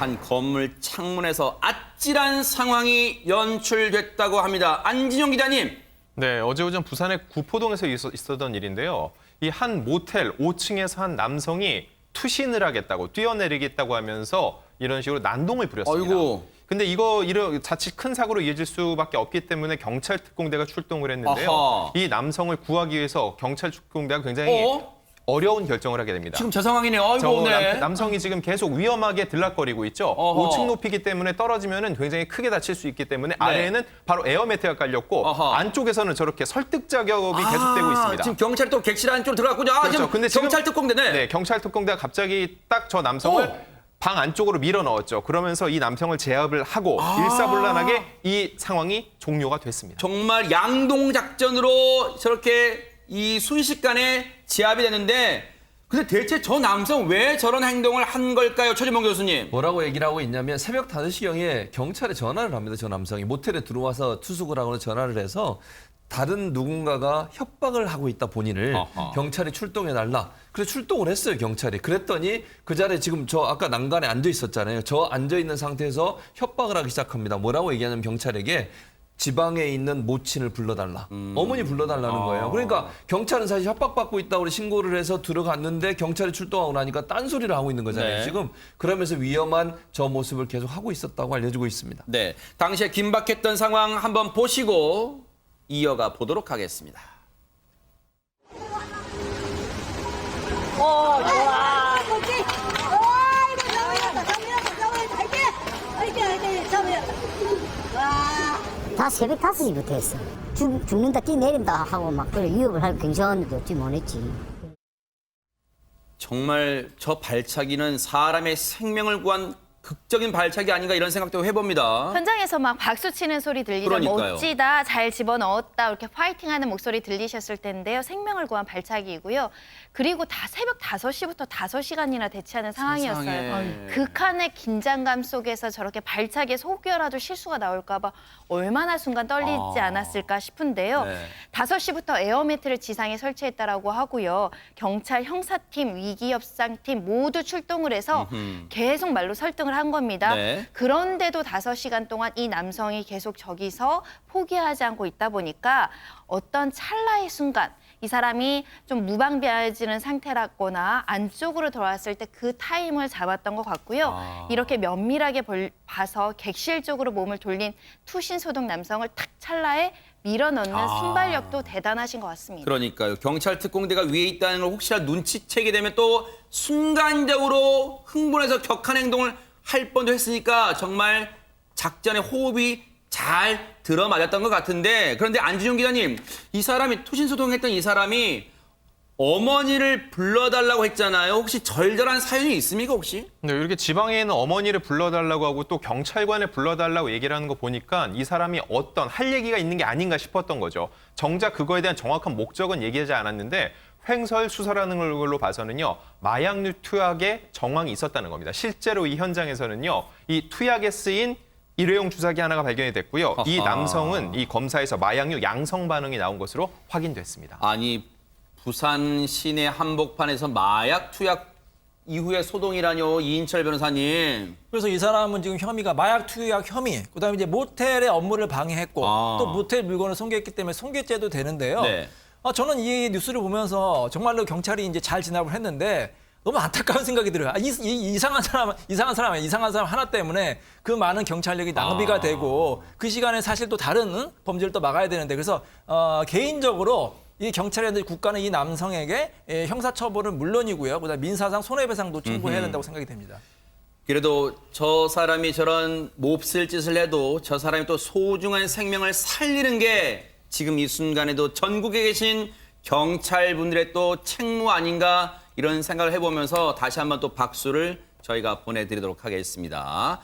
한 건물 창문에서 아찔한 상황이 연출됐다고 합니다. 안진용 기자님. 네, 어제 오전 부산의 구포동에서 있었던 일인데요. 이 한 모텔 5층에서 한 남성이 투신을 하겠다고 뛰어내리겠다고 하면서 이런 식으로 난동을 부렸습니다. 아이고. 근데 이런 자칫 큰 사고로 이어질 수밖에 없기 때문에 경찰 특공대가 출동을 했는데요. 아하. 이 남성을 구하기 위해서 경찰 특공대가 굉장히 어려운 결정을 하게 됩니다. 지금 저 상황이네요. 아이고, 네. 남성이 지금 계속 위험하게 들락거리고 있죠. 어허. 5층 높이기 때문에 떨어지면 굉장히 크게 다칠 수 있기 때문에 네. 아래에는 바로 에어매트가 깔렸고 어허. 안쪽에서는 저렇게 설득 작업이 계속되고 있습니다. 지금 경찰이 또 객실 안쪽으로 들어갔군요. 그렇죠. 근데 지금 경찰 특공대네. 네, 경찰 특공대가 갑자기 딱 저 남성을 방 안쪽으로 밀어 넣었죠. 그러면서 이 남성을 제압을 하고 일사불란하게 이 상황이 종료가 됐습니다. 정말 양동 작전으로 저렇게 이 순식간에 제압이 되는데 근데 대체 저 남성 왜 저런 행동을 한 걸까요? 최진봉 교수님. 뭐라고 얘기를 하고 있냐면 새벽 5시경에 경찰에 전화를 합니다. 저 남성이 모텔에 들어와서 투숙을 하거나 전화를 해서 다른 누군가가 협박을 하고 있다 본인을 어허. 경찰이 출동해달라. 그래서 출동을 했어요 경찰이. 그랬더니 그 자리에 지금 저 아까 난간에 앉아 있었잖아요. 저 앉아 있는 상태에서 협박을 하기 시작합니다. 뭐라고 얘기하냐면 경찰에게 지방에 있는 모친을 불러달라. 어머니 불러달라는 거예요. 그러니까 경찰은 사실 협박받고 있다고 신고를 해서 들어갔는데 경찰이 출동하고 나니까 딴소리를 하고 있는 거잖아요. 네. 지금 그러면서 위험한 저 모습을 계속 하고 있었다고 알려지고 있습니다. 네, 당시에 긴박했던 상황 한번 보시고 이어가 보도록 하겠습니다. 좋아. 그렇지. 아이고, 잡아요. 와. 다 새벽 5시부터 했어. 죽는다, 뛰내린다 하고 막 그래 위협을 할 경찰관들도 없지 못했지. 정말 저 발차기는 사람의 생명을 구한 극적인 발차기 아닌가 이런 생각도 해봅니다. 현장에서 막 박수 치는 소리 들리죠. 그러니까요. 멋지다, 잘 집어넣었다, 이렇게 파이팅하는 목소리 들리셨을 텐데요. 생명을 구한 발차기이고요. 그리고 다 새벽 5시부터 5시간이나 대치하는 상황이었어요. 세상에. 극한의 긴장감 속에서 저렇게 발차기에서 혹여라도 실수가 나올까 봐 얼마나 순간 떨리지 않았을까 싶은데요. 네. 5시부터 에어매트를 지상에 설치했다라고 하고요. 경찰 형사팀, 위기협상팀 모두 출동을 해서 계속 말로 설득을 한 겁니다. 네. 그런데도 5시간 동안 이 남성이 계속 저기서 포기하지 않고 있다 보니까 어떤 찰나의 순간 이 사람이 좀 무방비해지는 상태라거나 안쪽으로 들어왔을 때 그 타임을 잡았던 것 같고요. 이렇게 면밀하게 봐서 객실 쪽으로 몸을 돌린 투신 소동 남성을 탁 찰나에 밀어넣는 순발력도 대단하신 것 같습니다. 그러니까요. 경찰 특공대가 위에 있다는 걸 혹시나 눈치채게 되면 또 순간적으로 흥분해서 격한 행동을 할 뻔도 했으니까 정말 작전의 호흡이 잘 들어맞았던 것 같은데 그런데 안진용 기자님, 이 사람이 투신소동했던 이 사람이 어머니를 불러달라고 했잖아요. 혹시 절절한 사연이 있습니까 혹시? 네, 이렇게 지방에 있는 어머니를 불러달라고 하고 또 경찰관을 불러달라고 얘기를 하는 거 보니까 이 사람이 어떤 할 얘기가 있는 게 아닌가 싶었던 거죠. 정작 그거에 대한 정확한 목적은 얘기하지 않았는데 횡설수설하는 걸로 봐서는요. 마약류 투약에 정황이 있었다는 겁니다. 실제로 이 현장에서는요. 이 투약에 쓰인 일회용 주사기 하나가 발견이 됐고요. 이 남성은 이 검사에서 마약류 양성 반응이 나온 것으로 확인됐습니다. 아니 부산 시내 한복판에서 마약 투약 이후에 소동이라뇨, 이인철 변호사님. 그래서 이 사람은 지금 혐의가 마약 투약 혐의, 그다음에 이제 모텔의 업무를 방해했고 또 모텔 물건을 손괴했기 때문에 손괴죄도 되는데요. 네. 저는 이 뉴스를 보면서 정말로 경찰이 이제 잘 진압을 했는데 너무 안타까운 생각이 들어요. 이상한 사람 하나 때문에 그 많은 경찰력이 낭비가 되고 그 시간에 사실 또 다른 범죄를 또 막아야 되는데 그래서 개인적으로 이 경찰이 국가는 이 남성에게 형사처벌은 물론이고요. 그다음 민사상 손해배상도 청구해야 된다고 생각이 됩니다. 그래도 저 사람이 저런 몹쓸 짓을 해도 저 사람이 또 소중한 생명을 살리는 게 지금 이 순간에도 전국에 계신 경찰분들의 또 책무 아닌가 이런 생각을 해보면서 다시 한번 또 박수를 저희가 보내드리도록 하겠습니다.